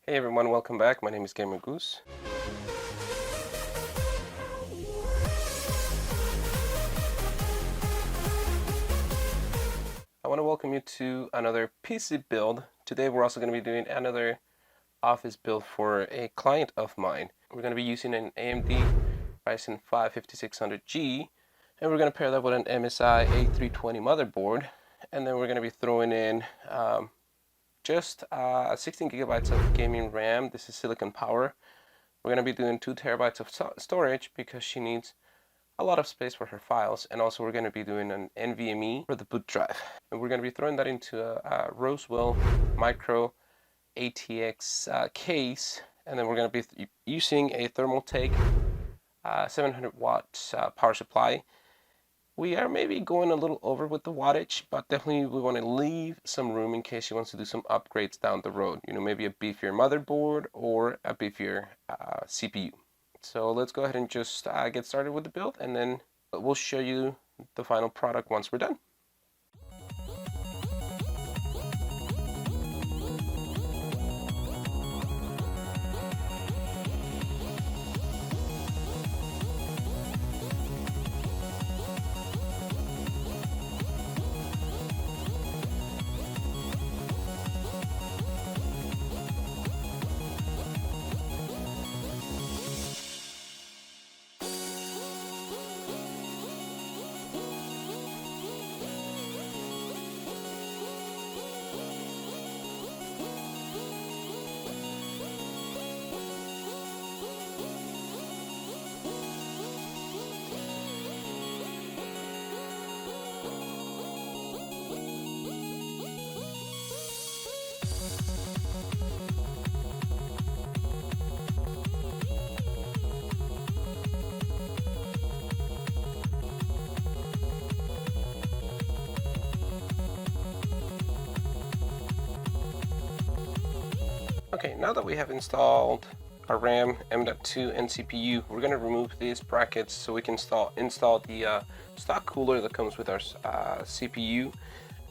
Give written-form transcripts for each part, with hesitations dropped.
Hey everyone, welcome back. My name is Gamer Goose. I want to welcome you to another PC build. Today we're also going to be doing another office build for a client of mine. We're going to be using an AMD Ryzen 5 5600G, and we're going to pair that with an MSI A320 motherboard, and then we're going to be throwing in just 16 gigabytes of gaming RAM. This is silicon power. We're going to be doing 2 terabytes of storage because she needs a lot of space for her files, and also we're going to be doing an NVMe for the boot drive. And we're going to be throwing that into a Roswell Micro ATX case, and then we're going to be using a Thermaltake 700 watts power supply. We are maybe going a little over with the wattage, but definitely we want to leave some room in case she wants to do some upgrades down the road. You know, maybe a beefier motherboard or a beefier CPU. So let's go ahead and just get started with the build, and then we'll show you the final product once we're done. Okay, now that we have installed our RAM, M.2, and CPU, we're going to remove these brackets so we can install the stock cooler that comes with our CPU.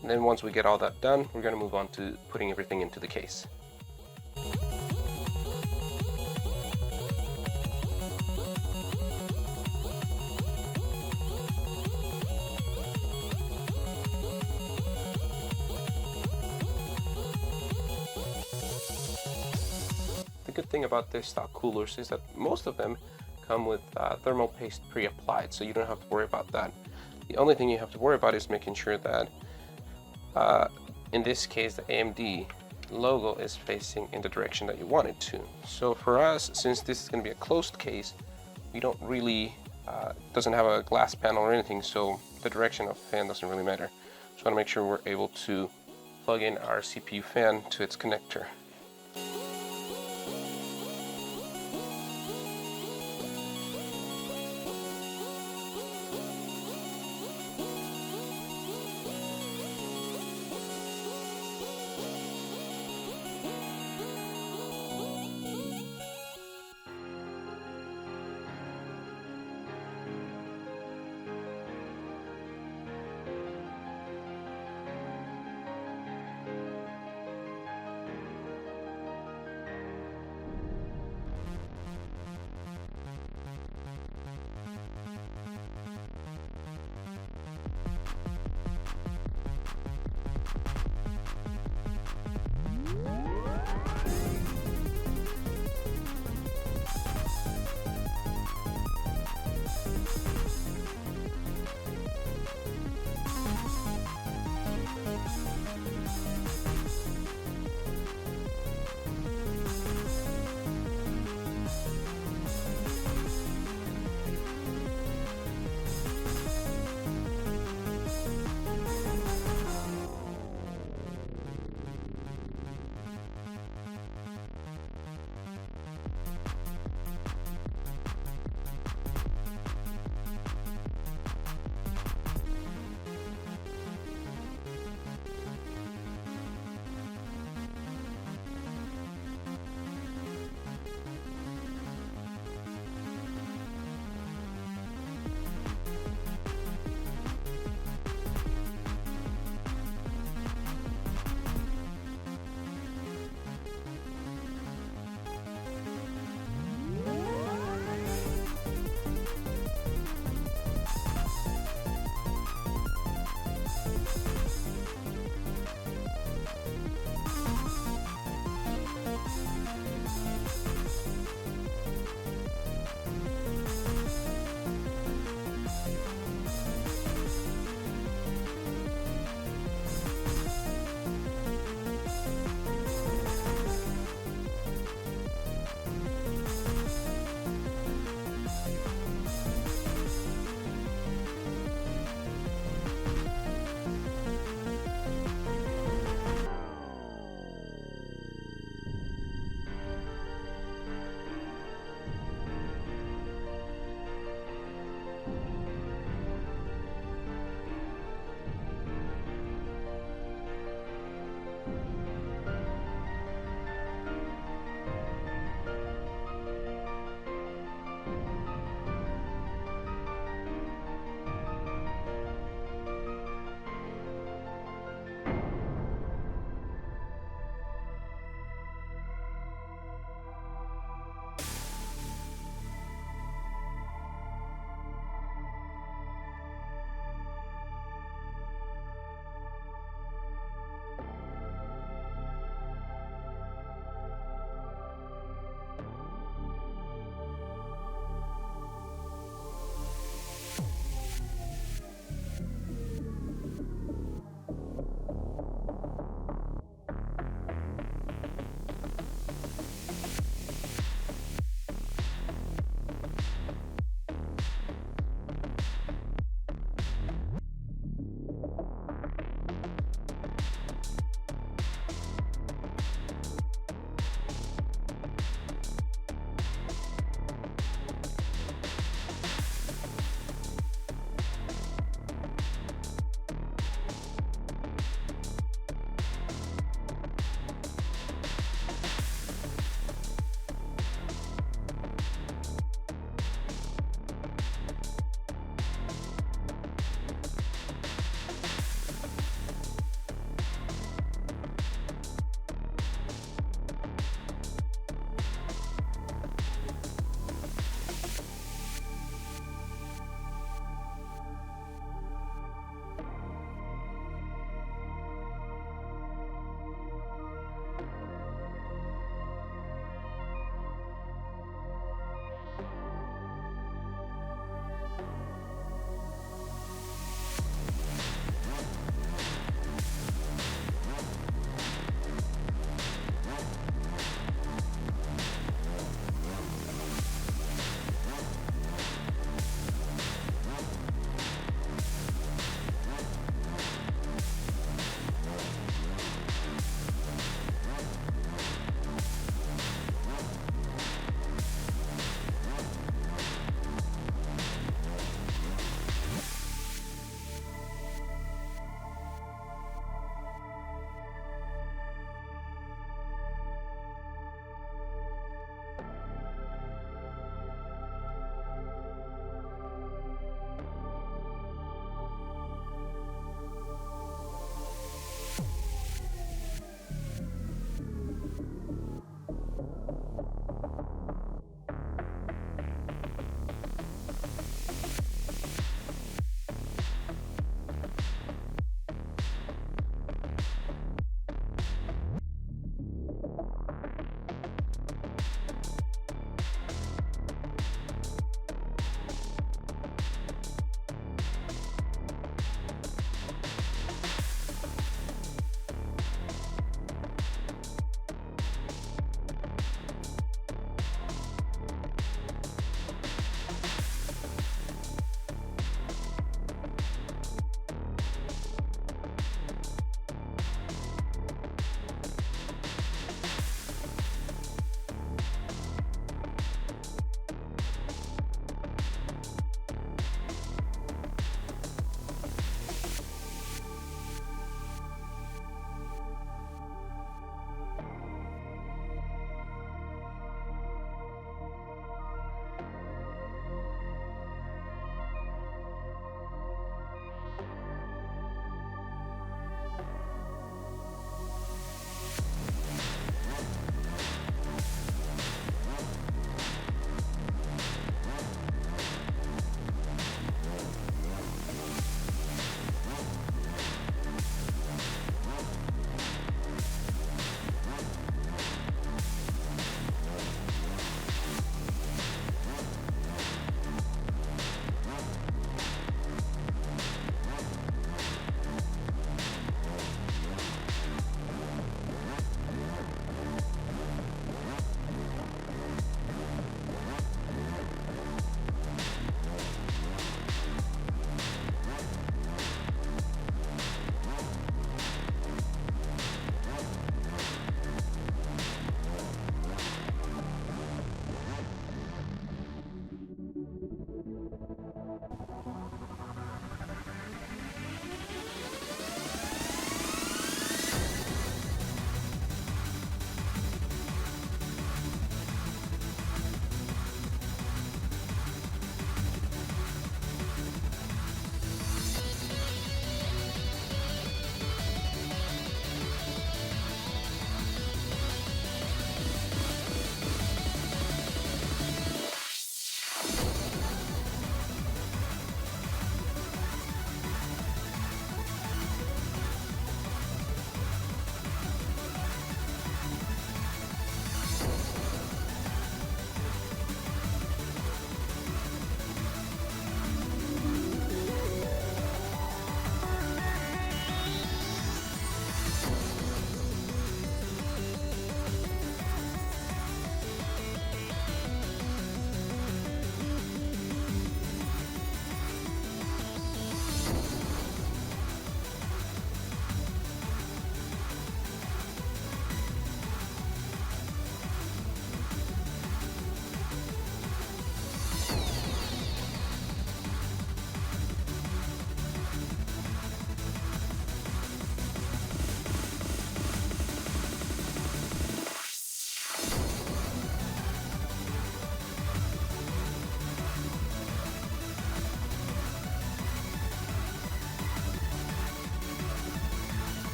And then once we get all that done, we're going to move on to putting everything into the case. The good thing about these stock coolers is that most of them come with thermal paste pre-applied, so you don't have to worry about that. The only thing you have to worry about is making sure that, in this case, the AMD logo is facing in the direction that you want it to. So for us, since this is going to be a closed case, we don't really, doesn't have a glass panel or anything, so the direction of the fan doesn't really matter. Just want to make sure we're able to plug in our CPU fan to its connector.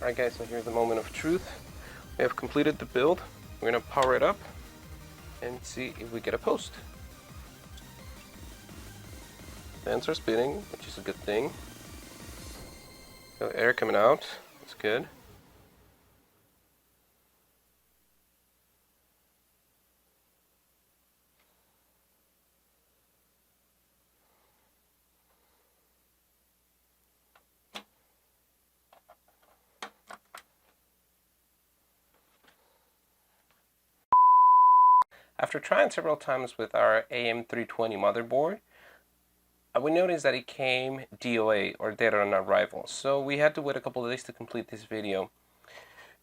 Alright guys, so here's the moment of truth. We have completed the build. We're going to power it up and see if we get a post. Fans are spinning, which is a good thing. No air coming out, that's good. After trying several times with our AM320 motherboard, we noticed that it came DOA, or dead on arrival. So we had to wait a couple of days to complete this video.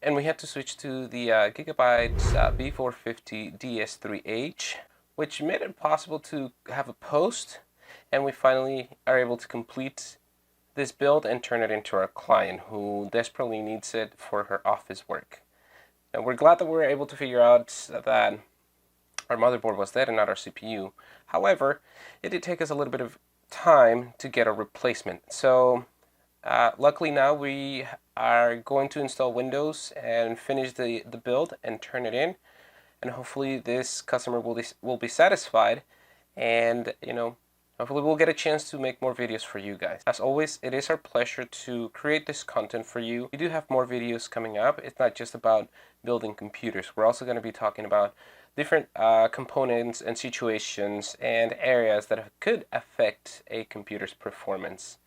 And we had to switch to the Gigabyte B450 DS3H, which made it possible to have a post. And we finally are able to complete this build and turn it into our client, who desperately needs it for her office work. And we're glad that we were able to figure out that our motherboard was dead and not our CPU. However, it did take us a little bit of time to get a replacement. So luckily now we are going to install Windows and finish the build and turn it in. And hopefully this customer will be satisfied, and hopefully we'll get a chance to make more videos for you guys. As always, it is our pleasure to create this content for you. We do have more videos coming up. It's not just about building computers. We're also going to be talking about different components and situations and areas that could affect a computer's performance.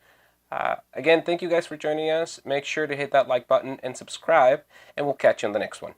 Again, thank you guys for joining us. Make sure to hit that like button and subscribe, and we'll catch you on the next one.